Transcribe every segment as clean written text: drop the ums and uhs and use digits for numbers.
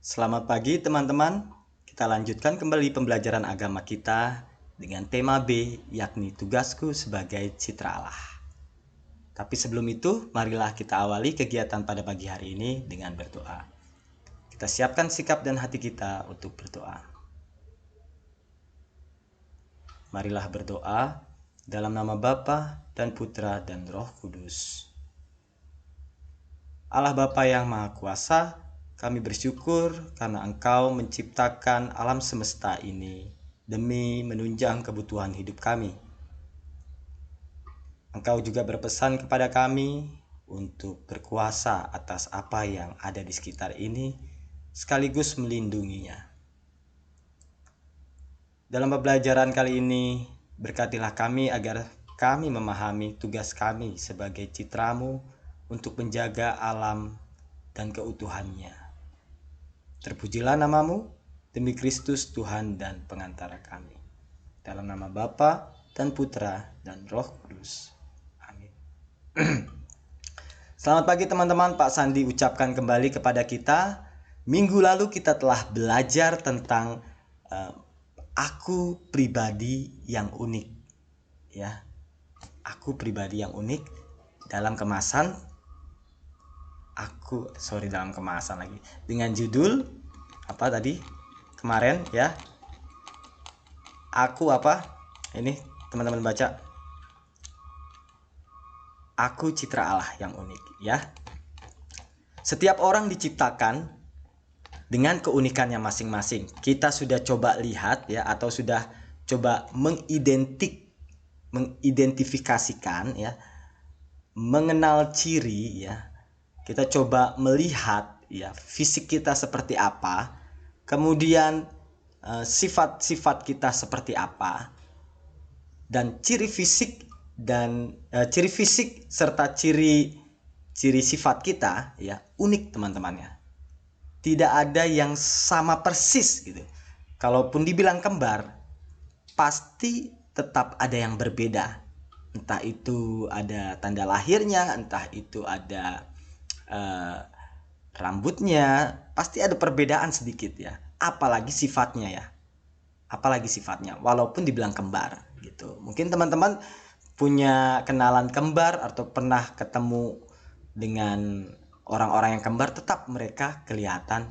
Selamat pagi teman-teman. Kita lanjutkan kembali pembelajaran agama kita dengan tema B, yakni tugasku sebagai citra Allah. Tapi sebelum itu, marilah kita awali kegiatan pada pagi hari ini dengan berdoa. Kita siapkan sikap dan hati kita untuk berdoa. Marilah berdoa dalam nama Bapa dan Putra dan Roh Kudus. Allah Bapa yang Maha Kuasa, kami bersyukur karena Engkau menciptakan alam semesta ini demi menunjang kebutuhan hidup kami. Engkau juga berpesan kepada kami untuk berkuasa atas apa yang ada di sekitar ini, sekaligus melindunginya. Dalam pembelajaran kali ini, berkatilah kami agar kami memahami tugas kami sebagai citramu untuk menjaga alam dan keutuhannya. Terpujilah namamu, demi Kristus Tuhan dan pengantara kami. Dalam nama Bapa dan Putra dan Roh Kudus. Amin. Selamat pagi teman-teman, Pak Sandi ucapkan kembali kepada kita. Minggu lalu kita telah belajar tentang aku pribadi yang unik. Ya, aku pribadi yang unik dalam kemasan dengan judul apa tadi kemarin ya, aku apa ini teman-teman baca, aku citra Allah yang unik ya. Setiap orang diciptakan dengan keunikannya masing-masing. Kita sudah coba lihat ya, atau sudah coba mengidentifikasikan ya, mengenal ciri ya. Kita coba melihat ya fisik kita seperti apa, kemudian sifat-sifat kita seperti apa, dan ciri fisik serta ciri sifat kita ya unik teman-teman ya. Tidak ada yang sama persis gitu. Kalaupun dibilang kembar, pasti tetap ada yang berbeda. Entah itu ada tanda lahirnya, entah itu ada rambutnya, pasti ada perbedaan sedikit ya. Apalagi sifatnya, walaupun dibilang kembar gitu. Mungkin teman-teman punya kenalan kembar atau pernah ketemu dengan orang-orang yang kembar, tetap mereka kelihatan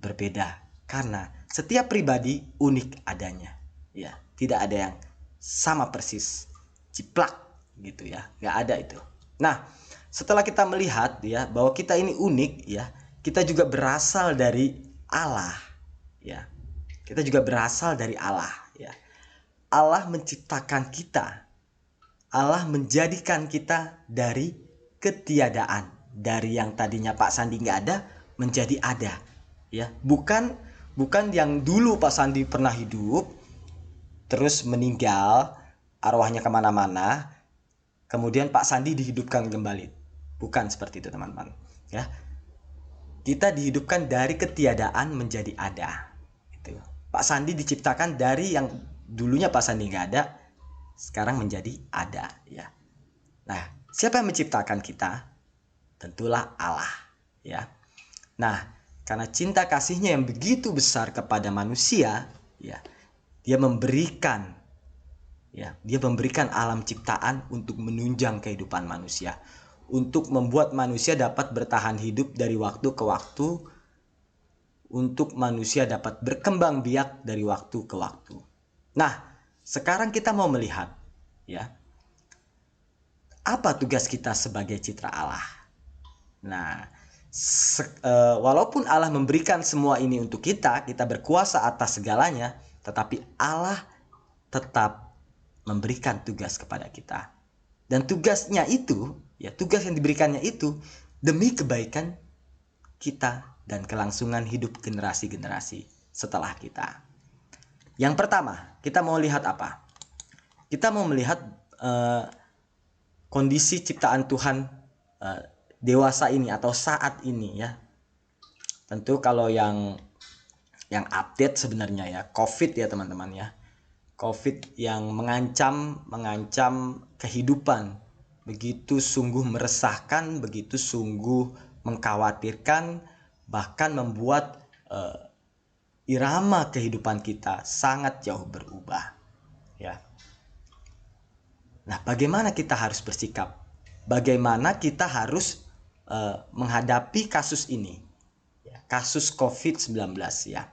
berbeda karena setiap pribadi unik adanya ya. Tidak ada yang sama persis ciplak gitu ya, nggak ada itu. Nah, setelah kita melihat ya bahwa kita ini unik ya, kita juga berasal dari Allah ya. Kita juga berasal dari Allah ya. Allah menciptakan kita. Allah menjadikan kita dari ketiadaan, dari yang tadinya Pak Sandi nggak ada menjadi ada ya. Bukan yang dulu Pak Sandi pernah hidup terus meninggal, arwahnya kemana-mana, kemudian Pak Sandi dihidupkan kembali. Bukan seperti itu teman-teman ya. Kita dihidupkan dari ketiadaan menjadi ada itu. Pak Sandi diciptakan dari yang dulunya Pak Sandi nggak ada, sekarang menjadi ada ya. Nah, siapa yang menciptakan kita? Tentulah Allah ya. Nah, karena cinta kasihnya yang begitu besar kepada manusia ya, dia memberikan alam ciptaan untuk menunjang kehidupan manusia, untuk membuat manusia dapat bertahan hidup dari waktu ke waktu, untuk manusia dapat berkembang biak dari waktu ke waktu. Nah, sekarang kita mau melihat ya, apa tugas kita sebagai citra Allah. Nah, walaupun Allah memberikan semua ini untuk kita berkuasa atas segalanya, tetapi Allah tetap memberikan tugas kepada kita. Dan tugasnya itu ya, tugas yang diberikannya itu demi kebaikan kita dan kelangsungan hidup generasi-generasi setelah kita. Yang pertama, kita mau lihat apa? Kita mau melihat kondisi ciptaan Tuhan dewasa ini atau saat ini ya. Tentu kalau yang update sebenarnya ya, COVID ya teman-teman ya. COVID yang mengancam kehidupan, begitu sungguh meresahkan, begitu sungguh mengkhawatirkan, bahkan membuat irama kehidupan kita sangat jauh berubah, ya. Nah, bagaimana kita harus bersikap? Bagaimana kita harus menghadapi kasus ini, ya, kasus COVID-19, ya.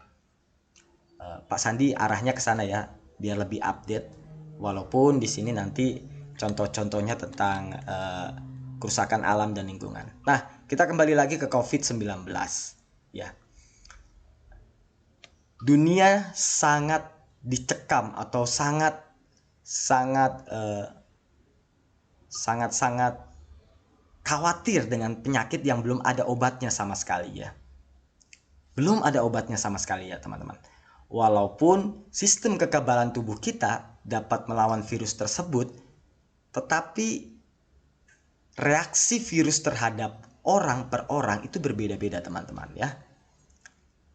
Pak Sandi arahnya ke sana ya, biar lebih update. Walaupun di sini nanti contoh-contohnya tentang kerusakan alam dan lingkungan. Nah, kita kembali lagi ke COVID-19, ya. Dunia sangat dicekam atau sangat khawatir dengan penyakit yang belum ada obatnya sama sekali, ya. Belum ada obatnya sama sekali, ya teman-teman. Walaupun sistem kekebalan tubuh kita dapat melawan virus tersebut, tetapi reaksi virus terhadap orang per orang itu berbeda-beda, teman-teman, ya.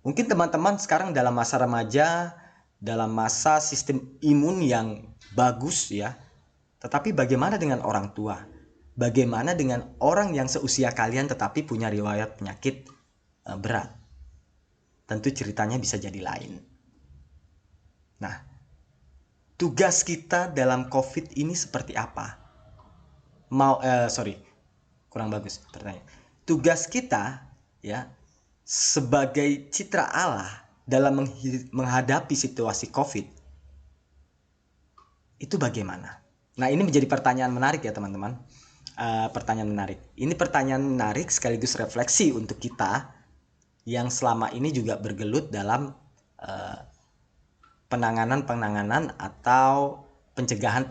Mungkin teman-teman sekarang dalam masa remaja, dalam masa sistem imun yang bagus, ya. Tetapi bagaimana dengan orang tua? Bagaimana dengan orang yang seusia kalian tetapi punya riwayat penyakit berat? Tentu ceritanya bisa jadi lain. Nah, tugas kita dalam COVID ini seperti apa? Kurang bagus pertanyaan. Tugas kita, ya, sebagai citra Allah dalam menghadapi situasi COVID itu bagaimana? Nah, ini menjadi pertanyaan menarik, ya teman-teman. Pertanyaan menarik. Ini pertanyaan menarik sekaligus refleksi untuk kita yang selama ini juga bergelut dalam penanganan atau pencegahan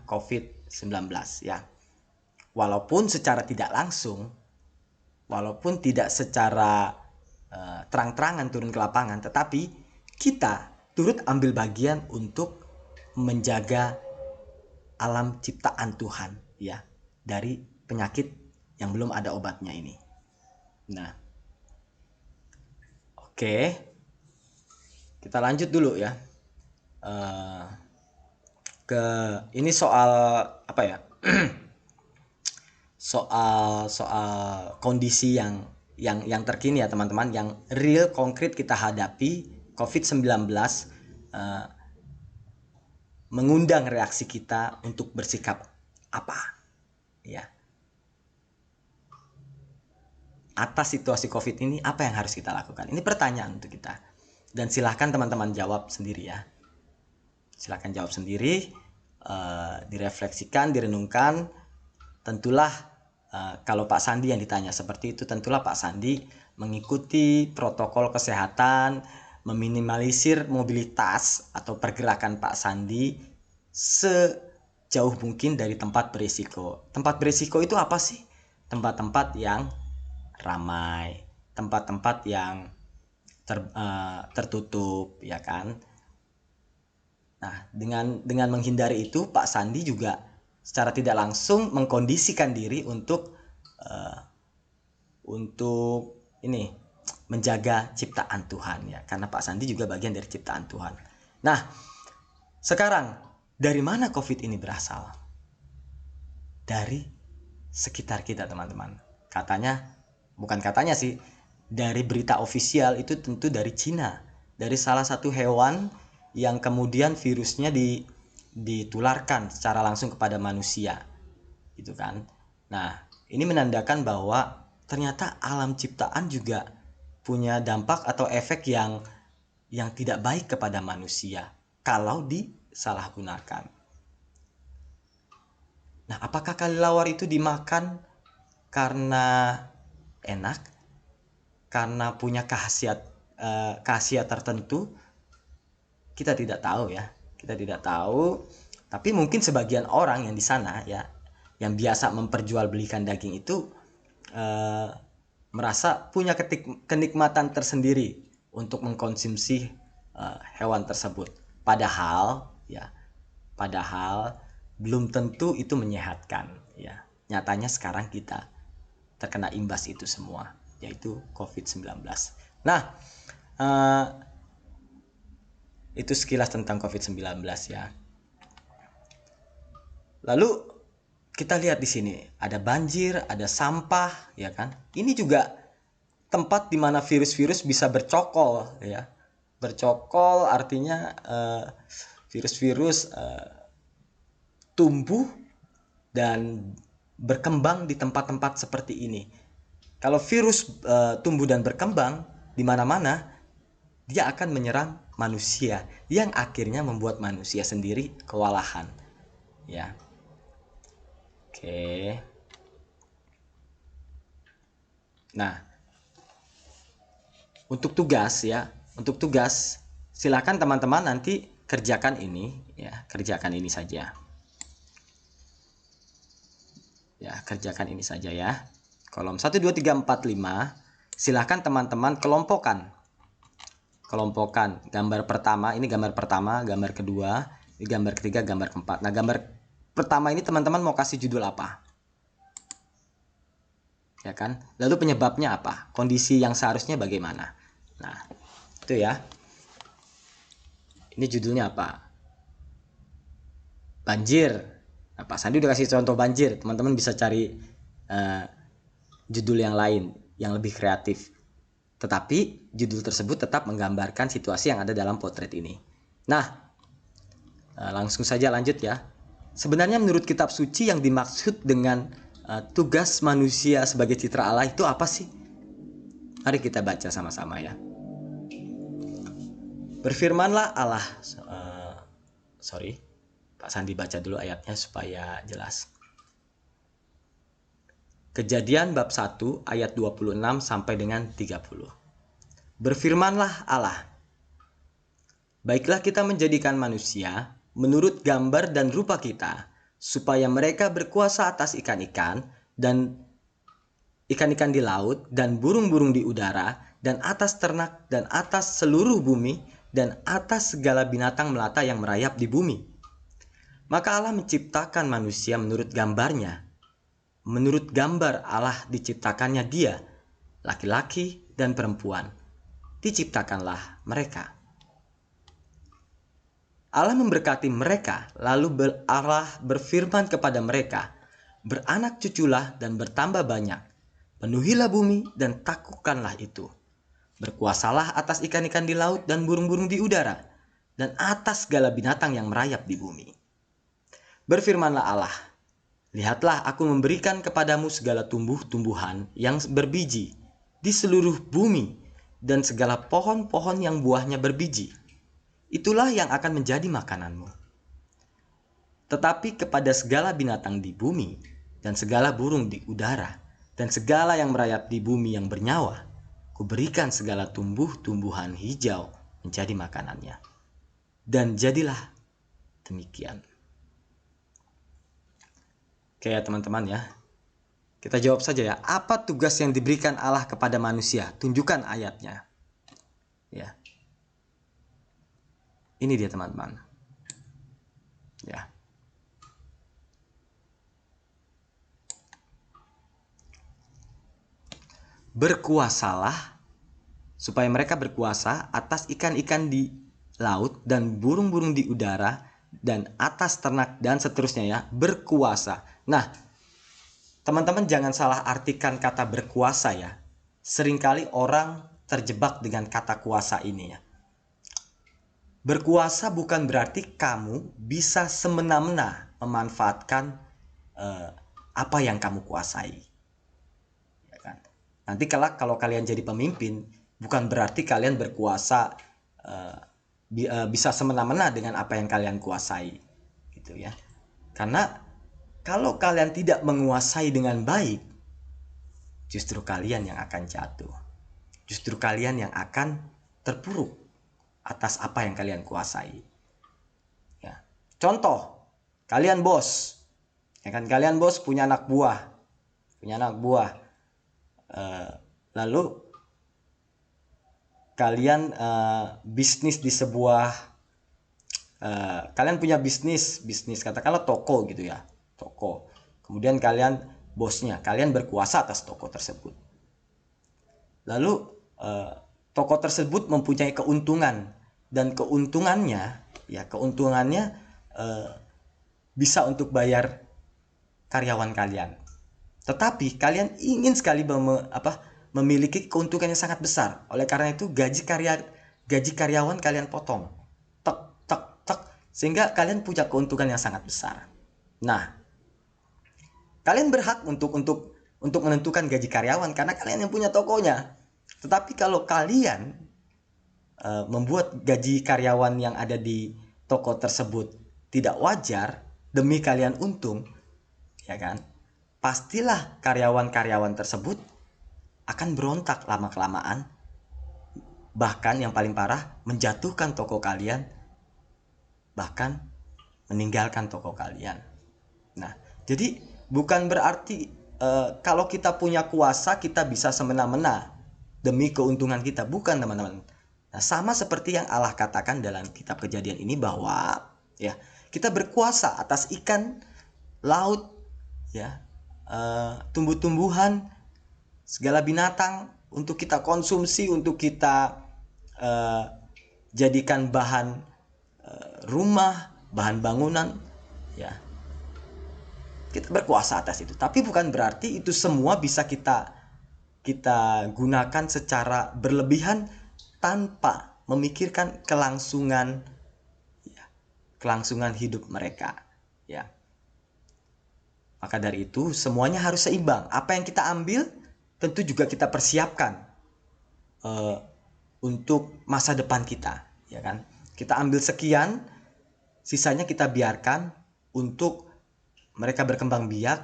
COVID-19, ya. Walaupun secara tidak langsung, walaupun tidak secara terang-terangan turun ke lapangan, tetapi kita turut ambil bagian untuk menjaga alam ciptaan Tuhan, ya, dari penyakit yang belum ada obatnya ini. Nah, oke. Kita lanjut dulu, ya. Ke ini soal apa ya? soal kondisi yang terkini, ya teman-teman, yang real konkret kita hadapi. COVID-19 mengundang reaksi kita untuk bersikap apa, ya, atas situasi COVID ini. Apa yang harus kita lakukan? Ini pertanyaan untuk kita. Dan silahkan teman-teman jawab sendiri, ya. Silahkan jawab sendiri, direfleksikan, direnungkan. Tentulah kalau Pak Sandi yang ditanya seperti itu, tentulah Pak Sandi mengikuti protokol kesehatan, meminimalisir mobilitas atau pergerakan Pak Sandi sejauh mungkin dari tempat berisiko. Tempat berisiko itu apa sih? Tempat-tempat yang ramai, tempat-tempat yang tertutup, ya kan. Nah, dengan menghindari itu, Pak Sandi juga secara tidak langsung mengkondisikan diri untuk ini menjaga ciptaan Tuhan, ya, karena Pak Sandi juga bagian dari ciptaan Tuhan. Nah, sekarang dari mana COVID ini berasal? Dari sekitar kita, teman-teman. Bukan katanya sih, dari berita ofisial itu tentu dari Cina, dari salah satu hewan yang kemudian virusnya ditularkan secara langsung kepada manusia, gitu kan. Nah, ini menandakan bahwa ternyata alam ciptaan juga punya dampak atau efek yang tidak baik kepada manusia kalau disalahgunakan. Nah, apakah kelelawar itu dimakan karena enak, karena punya khasiat tertentu? Kita tidak tahu, ya. Kita tidak tahu. Tapi mungkin sebagian orang yang di sana, ya, yang biasa memperjualbelikan daging itu merasa punya kenikmatan tersendiri untuk mengkonsumsi hewan tersebut. Padahal belum tentu itu menyehatkan, ya. Nyatanya sekarang kita terkena imbas itu semua, yaitu COVID-19. Nah, itu sekilas tentang COVID-19, ya. Lalu kita lihat di sini ada banjir, ada sampah, ya kan. Ini juga tempat di mana virus-virus bisa bercokol, ya. Bercokol artinya virus-virus tumbuh dan berkembang di tempat-tempat seperti ini. Kalau virus tumbuh dan berkembang di mana-mana, dia akan menyerang manusia yang akhirnya membuat manusia sendiri kewalahan. Ya. Oke. Nah, untuk tugas ya, silakan teman-teman nanti kerjakan ini ya, kerjakan ini saja. Ya, kerjakan ini saja ya. Kolom 1 2 3 4 5. Silakan teman-teman kelompokkan gambar pertama, ini gambar pertama, gambar kedua, ini gambar ketiga, gambar keempat. Nah, gambar pertama ini teman-teman mau kasih judul apa? Ya kan? Lalu penyebabnya apa? Kondisi yang seharusnya bagaimana? Nah, itu ya. Ini judulnya apa? Banjir. Nah, Pak Sandi udah kasih contoh banjir. Teman-teman bisa cari judul yang lain, yang lebih kreatif. Tetapi judul tersebut tetap menggambarkan situasi yang ada dalam potret ini. Nah, langsung saja lanjut ya. Sebenarnya menurut kitab suci yang dimaksud dengan tugas manusia sebagai citra Allah itu apa sih? Mari kita baca sama-sama ya. Berfirmanlah Allah. Pak Sandi baca dulu ayatnya supaya jelas. Kejadian bab 1 ayat 26 sampai dengan 30. Berfirmanlah Allah. Baiklah kita menjadikan manusia menurut gambar dan rupa kita, supaya mereka berkuasa atas ikan-ikan dan ikan-ikan di laut dan burung-burung di udara dan atas ternak dan atas seluruh bumi dan atas segala binatang melata yang merayap di bumi. Maka Allah menciptakan manusia menurut gambarnya. Menurut gambar Allah diciptakannya dia, laki-laki dan perempuan. Diciptakanlah mereka. Allah memberkati mereka, lalu Allah berfirman kepada mereka, beranak cuculah dan bertambah banyak. Penuhilah bumi dan taklukkanlah itu. Berkuasalah atas ikan-ikan di laut dan burung-burung di udara, dan atas segala binatang yang merayap di bumi. Berfirmanlah Allah, lihatlah aku memberikan kepadamu segala tumbuh-tumbuhan yang berbiji di seluruh bumi dan segala pohon-pohon yang buahnya berbiji. Itulah yang akan menjadi makananmu. Tetapi kepada segala binatang di bumi dan segala burung di udara dan segala yang merayap di bumi yang bernyawa, kuberikan segala tumbuh-tumbuhan hijau menjadi makanannya. Dan jadilah demikian. Oke ya teman-teman ya. Kita jawab saja ya. Apa tugas yang diberikan Allah kepada manusia? Tunjukkan ayatnya. Ya. Ini dia teman-teman. Ya. Berkuasalah, supaya mereka berkuasa atas ikan-ikan di laut dan burung-burung di udara dan atas ternak dan seterusnya ya. Berkuasa. Nah, teman-teman jangan salah artikan kata berkuasa ya. Seringkali orang terjebak dengan kata kuasa ini ya. Berkuasa bukan berarti kamu bisa semena-mena memanfaatkan apa yang kamu kuasai. Ya kan? Nanti kalau kalian jadi pemimpin, bukan berarti kalian berkuasa bisa semena-mena dengan apa yang kalian kuasai, gitu ya. Karena kalau kalian tidak menguasai dengan baik, justru kalian yang akan jatuh. Justru kalian yang akan terpuruk atas apa yang kalian kuasai. Ya. Contoh, kalian bos. Ya kan, kalian bos punya anak buah. Lalu kalian bisnis di sebuah kalian punya bisnis katakanlah toko gitu ya. Toko. Kemudian kalian bosnya, kalian berkuasa atas toko tersebut. Lalu toko tersebut mempunyai keuntungan dan keuntungannya bisa untuk bayar karyawan kalian. Tetapi kalian ingin sekali memiliki keuntungan yang sangat besar. Oleh karena itu gaji karyawan kalian potong, tek tek tek, sehingga kalian punya keuntungan yang sangat besar. Nah, kalian berhak untuk menentukan gaji karyawan karena kalian yang punya tokonya. Tetapi kalau kalian membuat gaji karyawan yang ada di toko tersebut tidak wajar demi kalian untung, ya kan? Pastilah karyawan-karyawan tersebut akan berontak lama-kelamaan. Bahkan yang paling parah, menjatuhkan toko kalian, bahkan meninggalkan toko kalian. Nah, jadi bukan berarti kalau kita punya kuasa kita bisa semena-mena demi keuntungan kita, bukan teman-teman. Nah, sama seperti yang Allah katakan dalam kitab Kejadian ini bahwa ya kita berkuasa atas ikan laut, ya, tumbuh-tumbuhan, segala binatang untuk kita konsumsi, untuk kita jadikan bahan rumah, bahan bangunan, ya. Kita berkuasa atas itu. Tapi bukan berarti itu semua bisa kita gunakan secara berlebihan tanpa memikirkan kelangsungan hidup mereka, ya. Maka dari itu semuanya harus seimbang. Apa yang kita ambil tentu juga kita persiapkan untuk masa depan kita, ya kan? Kita ambil sekian, sisanya kita biarkan untuk mereka berkembang biak,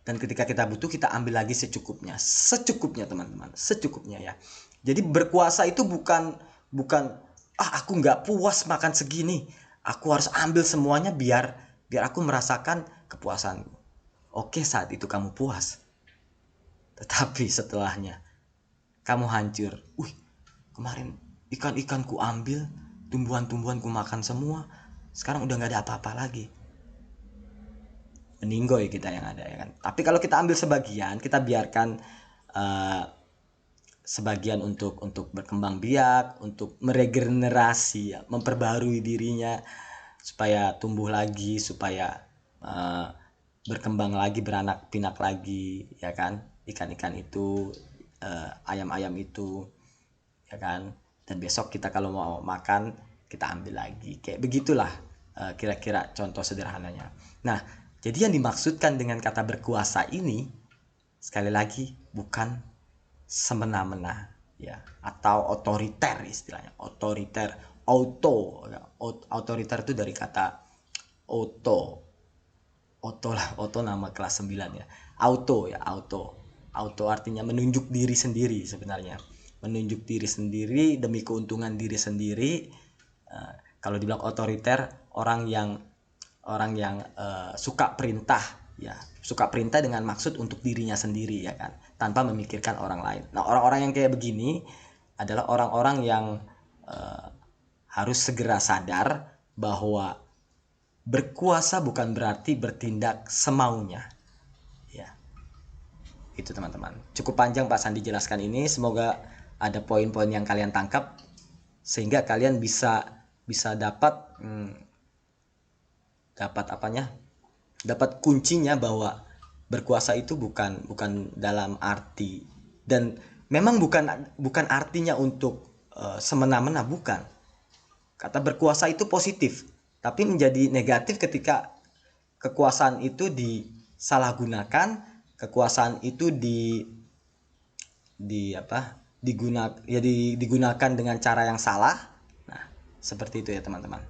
dan ketika kita butuh kita ambil lagi secukupnya teman-teman, secukupnya, ya. Jadi berkuasa itu bukan aku nggak puas makan segini, aku harus ambil semuanya biar aku merasakan kepuasanku. Oke, saat itu kamu puas, tetapi setelahnya kamu hancur. Kemarin ikan ku ambil, tumbuhan-tumbuhan ku makan semua, sekarang udah nggak ada apa-apa lagi. Meninggoy kita yang ada, ya kan. Tapi kalau kita ambil sebagian, kita biarkan sebagian untuk berkembang biak, untuk meregenerasi, ya, memperbarui dirinya supaya tumbuh lagi, supaya berkembang lagi, beranak pinak lagi, ya kan. Ikan-ikan itu, ayam-ayam itu, ya kan. Dan besok kita kalau mau makan kita ambil lagi. Kayak begitulah kira-kira contoh sederhananya. Nah, jadi yang dimaksudkan dengan kata berkuasa ini sekali lagi bukan semena-mena, ya, atau otoriter istilahnya. Otoriter itu dari kata auto nama kelas 9, ya. Auto artinya menunjuk diri sendiri sebenarnya. Menunjuk diri sendiri demi keuntungan diri sendiri. Kalau dibilang otoriter, orang yang suka perintah, ya, suka perintah dengan maksud untuk dirinya sendiri, ya kan, tanpa memikirkan orang lain. Nah, orang-orang yang kayak begini adalah orang-orang yang harus segera sadar bahwa berkuasa bukan berarti bertindak semaunya, ya. Itu teman-teman. Cukup panjang Pak Sandi jelaskan ini, semoga ada poin-poin yang kalian tangkap sehingga kalian bisa dapat kuncinya bahwa berkuasa itu bukan dalam arti, dan memang bukan artinya untuk semena-mena, bukan. Kata berkuasa itu positif, tapi menjadi negatif ketika kekuasaan itu disalahgunakan, kekuasaan itu digunakan dengan cara yang salah. Nah, seperti itu ya teman-teman.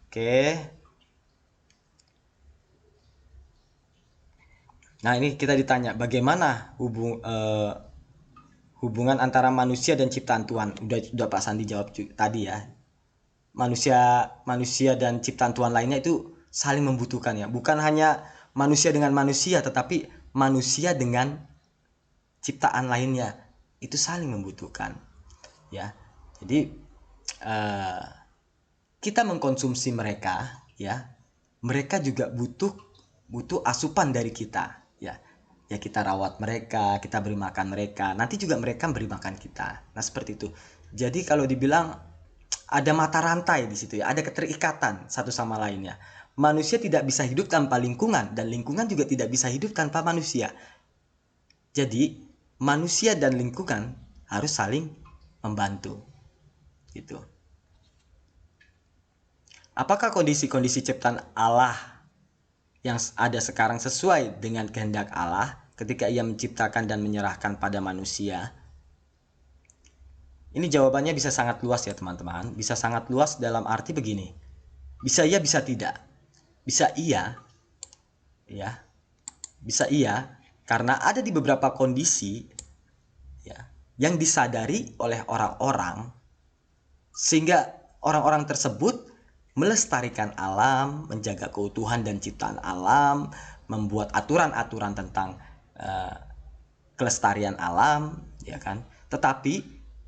Oke. Nah, ini kita ditanya bagaimana hubungan antara manusia dan ciptaan Tuhan. Udah Pak Sandi jawab tadi, ya. Manusia dan ciptaan Tuhan lainnya itu saling membutuhkan, ya. Bukan hanya manusia dengan manusia, tetapi manusia dengan ciptaan lainnya itu saling membutuhkan, ya. Jadi kita mengkonsumsi mereka, ya. Mereka juga butuh asupan dari kita, ya. Ya, kita rawat mereka, kita beri makan mereka, nanti juga mereka beri makan kita. Nah, seperti itu. Jadi kalau dibilang ada mata rantai di situ, ya, ada keterikatan satu sama lainnya. Manusia tidak bisa hidup tanpa lingkungan, dan lingkungan juga tidak bisa hidup tanpa manusia. Jadi manusia dan lingkungan harus saling membantu. Gitu. Apakah kondisi-kondisi ciptaan Allah yang ada sekarang sesuai dengan kehendak Allah ketika Ia menciptakan dan menyerahkan pada manusia? Ini jawabannya bisa sangat luas ya teman-teman. Bisa sangat luas dalam arti begini. Bisa iya, bisa tidak. Bisa iya, ya. Bisa iya karena ada di beberapa kondisi ya yang disadari oleh orang-orang sehingga orang-orang tersebut melestarikan alam, menjaga keutuhan dan ciptaan alam, membuat aturan-aturan tentang kelestarian alam, ya kan? Tetapi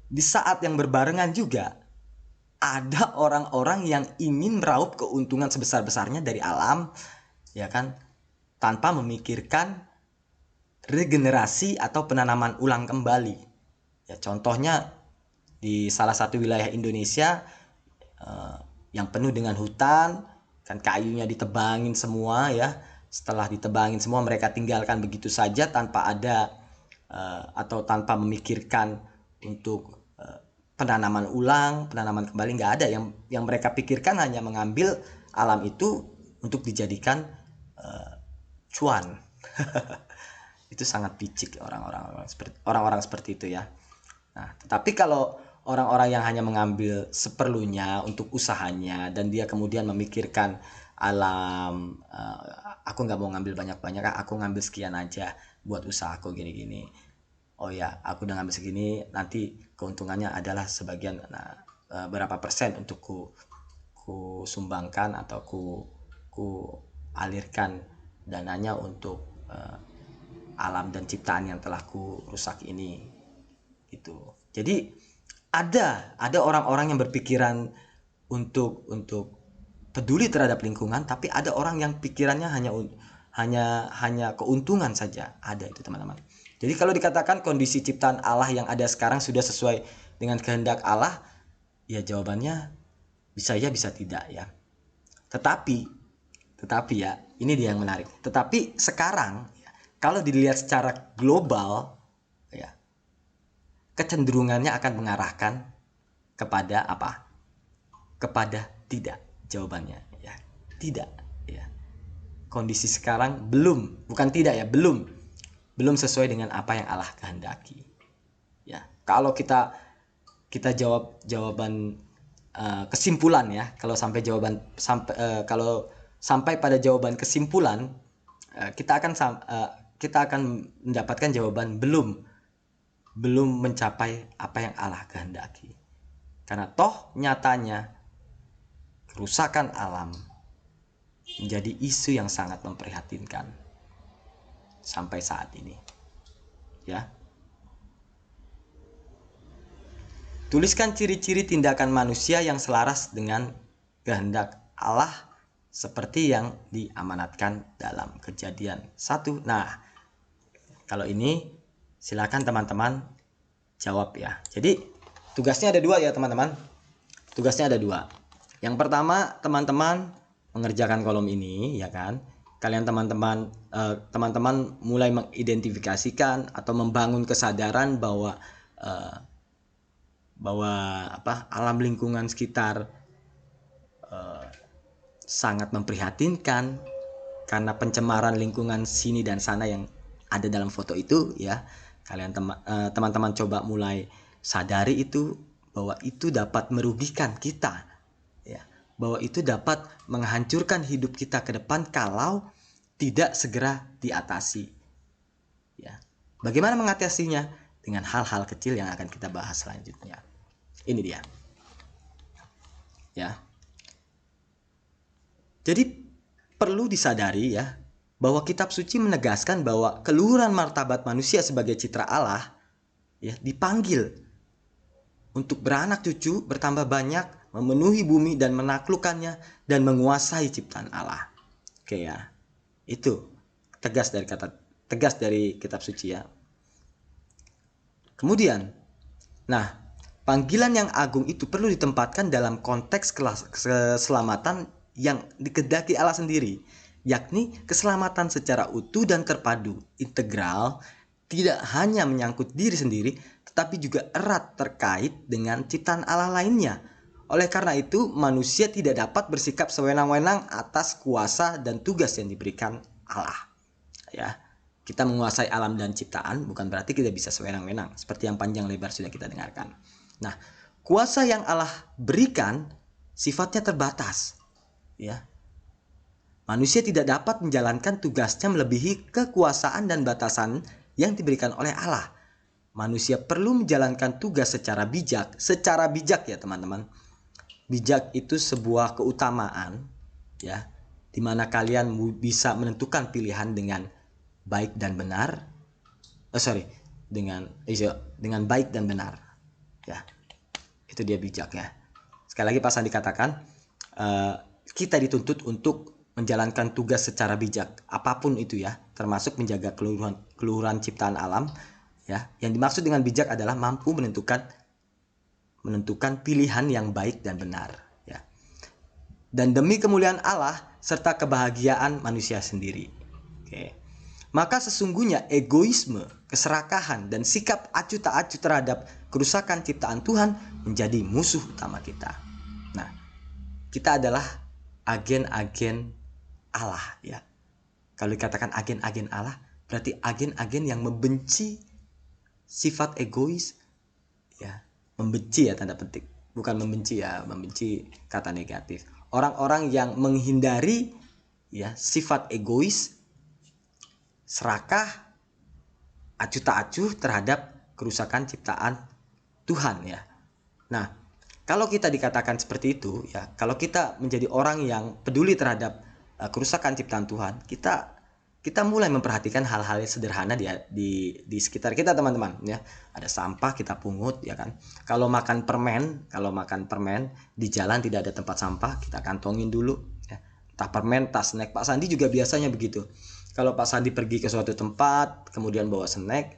di saat yang berbarengan juga ada orang-orang yang ingin meraup keuntungan sebesar-besarnya dari alam, ya kan? Tanpa memikirkan regenerasi atau penanaman ulang kembali. Ya, contohnya di salah satu wilayah Indonesia yang penuh dengan hutan, kan kayunya ditebangin semua ya. Setelah ditebangin semua mereka tinggalkan begitu saja tanpa ada atau tanpa memikirkan untuk penanaman ulang, penanaman kembali, nggak ada. Yang mereka pikirkan hanya mengambil alam itu untuk dijadikan cuan. Itu sangat picik orang-orang seperti itu ya. Nah, tetapi kalau orang-orang yang hanya mengambil seperlunya untuk usahanya dan dia kemudian memikirkan alam, aku nggak mau ngambil banyak-banyak, aku ngambil sekian aja buat usahaku gini-gini. Oh ya, aku udah ngambil segini, nanti keuntungannya adalah sebagian, berapa persen untuk ku sumbangkan atau ku alirkan dananya untuk alam dan ciptaan yang telah ku rusak ini, gitu. Jadi ada orang-orang yang berpikiran untuk peduli terhadap lingkungan, tapi ada orang yang pikirannya hanya keuntungan saja. Ada itu teman-teman. Jadi kalau dikatakan kondisi ciptaan Allah yang ada sekarang sudah sesuai dengan kehendak Allah, ya jawabannya bisa ya, bisa tidak ya. Tetapi ya, ini dia yang menarik. Tetapi sekarang kalau dilihat secara global ya, kecenderungannya akan mengarahkan kepada apa? Kepada tidak. Jawabannya ya, tidak ya. Kondisi sekarang bukan tidak ya, belum sesuai dengan apa yang Allah kehendaki. Ya, kalau kita jawaban kesimpulan ya, kalau sampai pada jawaban kesimpulan, kita akan mendapatkan jawaban belum mencapai apa yang Allah kehendaki. Karena toh nyatanya kerusakan alam menjadi isu yang sangat memprihatinkan sampai saat ini. Ya. Tuliskan ciri-ciri tindakan manusia yang selaras dengan kehendak Allah seperti yang diamanatkan dalam Kejadian 1. Nah, kalau ini silakan teman-teman jawab ya. Jadi tugasnya ada 2 ya teman-teman. Tugasnya ada 2. Yang pertama, teman-teman mengerjakan kolom ini ya kan. Kalian teman-teman mulai mengidentifikasikan atau membangun kesadaran bahwa alam lingkungan sekitar sangat memprihatinkan karena pencemaran lingkungan sini dan sana yang ada dalam foto itu ya. Kalian teman-teman coba mulai sadari itu, bahwa itu dapat merugikan kita ya, bahwa itu dapat menghancurkan hidup kita ke depan kalau tidak segera diatasi ya. Bagaimana mengatasinya? Dengan hal-hal kecil yang akan kita bahas selanjutnya. Ini dia ya. Jadi perlu disadari ya, bahwa kitab suci menegaskan bahwa keluhuran martabat manusia sebagai citra Allah ya dipanggil untuk beranak cucu, bertambah banyak, memenuhi bumi dan menaklukkannya dan menguasai ciptaan Allah. Oke ya. Itu tegas dari kitab suci ya. Kemudian, panggilan yang agung itu perlu ditempatkan dalam konteks keselamatan yang dikehendaki Allah sendiri, yakni keselamatan secara utuh dan terpadu, integral tidak hanya menyangkut diri sendiri, tetapi juga erat terkait dengan ciptaan Allah lainnya. Oleh karena itu, manusia tidak dapat bersikap sewenang-wenang atas kuasa dan tugas yang diberikan Allah. Ya, kita menguasai alam dan ciptaan bukan berarti kita bisa sewenang-wenang, seperti yang panjang lebar sudah kita dengarkan. Nah, kuasa yang Allah berikan sifatnya terbatas. Ya, manusia tidak dapat menjalankan tugasnya melebihi kekuasaan dan batasan yang diberikan oleh Allah. Manusia perlu menjalankan tugas secara bijak ya teman-teman. Bijak itu sebuah keutamaan, ya, di mana kalian bisa menentukan pilihan dengan baik dan benar. Dengan baik dan benar. Ya, itu dia bijak ya. Sekali lagi Pak Sandi katakan, kita dituntut untuk menjalankan tugas secara bijak, apapun itu ya, termasuk menjaga keluhuran ciptaan alam ya. Yang dimaksud dengan bijak adalah mampu menentukan pilihan yang baik dan benar ya. Dan demi kemuliaan Allah serta kebahagiaan manusia sendiri. Oke. Maka sesungguhnya egoisme, keserakahan dan sikap acuh tak acuh terhadap kerusakan ciptaan Tuhan menjadi musuh utama kita. Nah, kita adalah agen-agen Allah ya. Kalau dikatakan agen-agen Allah, berarti agen-agen yang membenci sifat egois ya, membenci ya tanda petik, bukan membenci ya, membenci kata negatif. Orang-orang yang menghindari ya sifat egois, serakah, acuh tak acuh terhadap kerusakan ciptaan Tuhan ya. Nah, kalau kita dikatakan seperti itu ya, kalau kita menjadi orang yang peduli terhadap kerusakan ciptaan Tuhan, kita mulai memperhatikan hal-hal yang sederhana di sekitar kita teman-teman ya. Ada sampah kita pungut ya kan. Kalau makan permen di jalan tidak ada tempat sampah, kita kantongin dulu ya. Entah permen, tas snack. Pak Sandi juga biasanya begitu. Kalau Pak Sandi pergi ke suatu tempat, kemudian bawa snack,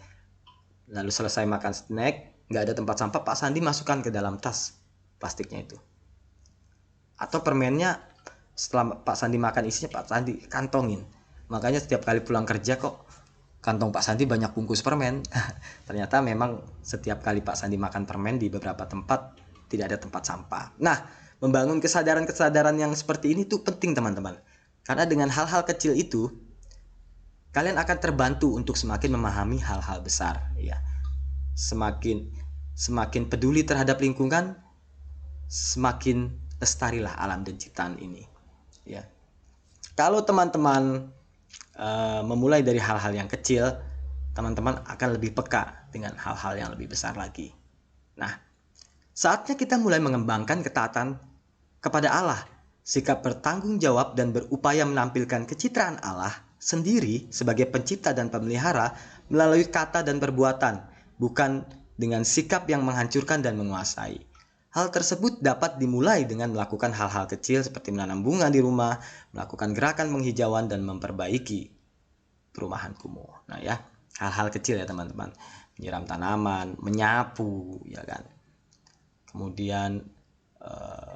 lalu selesai makan snack, nggak ada tempat sampah, Pak Sandi masukkan ke dalam tas plastiknya itu. Atau permennya setelah Pak Sandi makan isinya, Pak Sandi kantongin. Makanya setiap kali pulang kerja kok kantong Pak Sandi banyak bungkus permen. Ternyata memang setiap kali Pak Sandi makan permen di beberapa tempat tidak ada tempat sampah. Nah, membangun kesadaran yang seperti ini tuh penting teman-teman. Karena dengan hal-hal kecil itu kalian akan terbantu untuk semakin memahami hal-hal besar ya. Semakin peduli terhadap lingkungan, semakin lestarilah alam dan ciptaan ini ya. Kalau teman-teman memulai dari hal-hal yang kecil, teman-teman akan lebih peka dengan hal-hal yang lebih besar lagi. Nah, saatnya kita mulai mengembangkan ketaatan kepada Allah, sikap bertanggung jawab dan berupaya menampilkan kecitraan Allah sendiri sebagai pencipta dan pemelihara melalui kata dan perbuatan, bukan dengan sikap yang menghancurkan dan menguasai. Hal tersebut dapat dimulai dengan melakukan hal-hal kecil seperti menanam bunga di rumah, melakukan gerakan penghijauan dan memperbaiki perumahan kumuh. Nah ya, hal-hal kecil ya teman-teman. Menyiram tanaman, menyapu, ya kan. Kemudian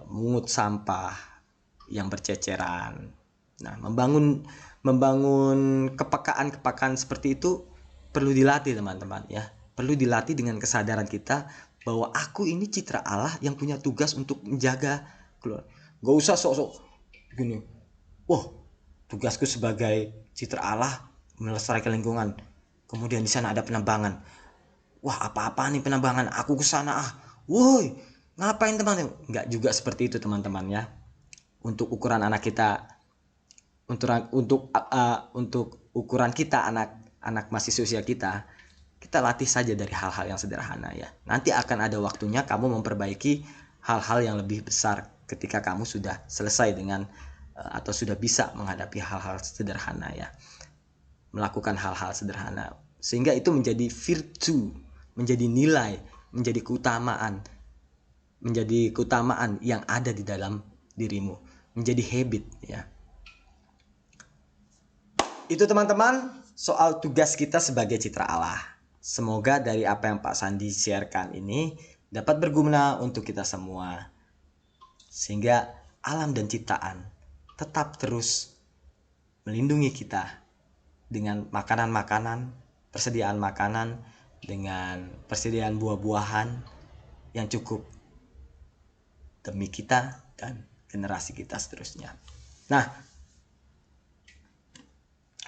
mengungut sampah yang berceceran. Nah, membangun kepekaan seperti itu perlu dilatih teman-teman ya. Perlu dilatih dengan kesadaran kita bahwa aku ini citra Allah yang punya tugas untuk menjaga keluarga. Gak usah sok-sok gini. Wah, tugasku sebagai citra Allah melestarikan lingkungan. Kemudian di sana ada penambangan. Wah, apa-apa nih penambangan? Aku ke sana ah. Woi, ngapain teman-teman? Enggak juga seperti itu teman-teman ya. Untuk ukuran anak kita, untuk ukuran kita anak masih usia kita latih saja dari hal-hal yang sederhana ya. Nanti akan ada waktunya kamu memperbaiki hal-hal yang lebih besar ketika kamu sudah selesai dengan atau sudah bisa menghadapi hal-hal sederhana ya. Melakukan hal-hal sederhana sehingga itu menjadi virtue, menjadi nilai, menjadi keutamaan yang ada di dalam dirimu, menjadi habit ya. Itu teman-teman soal tugas kita sebagai citra Allah. Semoga dari apa yang Pak Sandi sharekan ini dapat berguna untuk kita semua. Sehingga alam dan ciptaan tetap terus melindungi kita dengan makanan-makanan persediaan makanan, dengan persediaan buah-buahan yang cukup demi kita dan generasi kita seterusnya. Nah,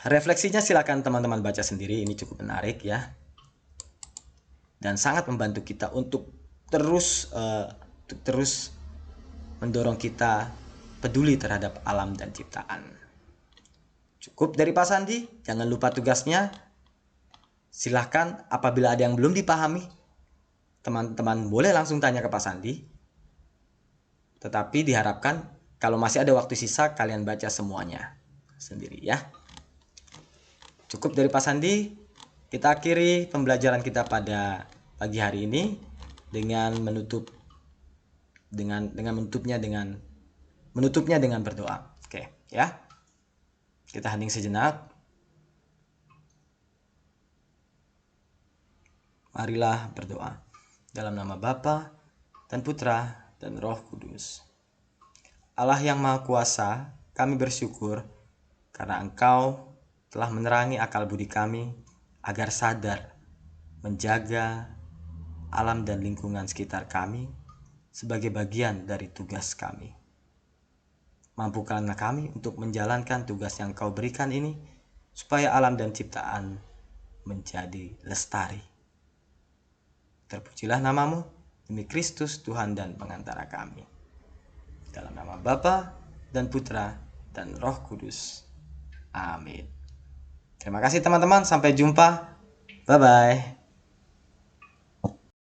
refleksinya silakan teman-teman baca sendiri, ini cukup menarik ya. Dan sangat membantu kita untuk terus mendorong kita peduli terhadap alam dan ciptaan. Cukup dari Pak Sandi, jangan lupa tugasnya. Silahkan apabila ada yang belum dipahami, teman-teman boleh langsung tanya ke Pak Sandi. Tetapi diharapkan kalau masih ada waktu sisa, kalian baca semuanya sendiri ya. Cukup dari Pak Sandi, kita akhiri pembelajaran kita pada pagi hari ini dengan menutupnya dengan berdoa. Oke, ya. Kita hening sejenak. Marilah berdoa. Dalam nama Bapa dan Putra dan Roh Kudus. Allah yang Maha Kuasa, kami bersyukur karena Engkau telah menerangi akal budi kami agar sadar menjaga alam dan lingkungan sekitar kami sebagai bagian dari tugas kami. Mampukanlah kami untuk menjalankan tugas yang Kau berikan ini supaya alam dan ciptaan menjadi lestari. Terpujilah namamu demi Kristus Tuhan dan pengantara kami. Dalam nama Bapa dan Putra dan Roh Kudus. Amin. Terima kasih teman-teman, sampai jumpa. Bye-bye.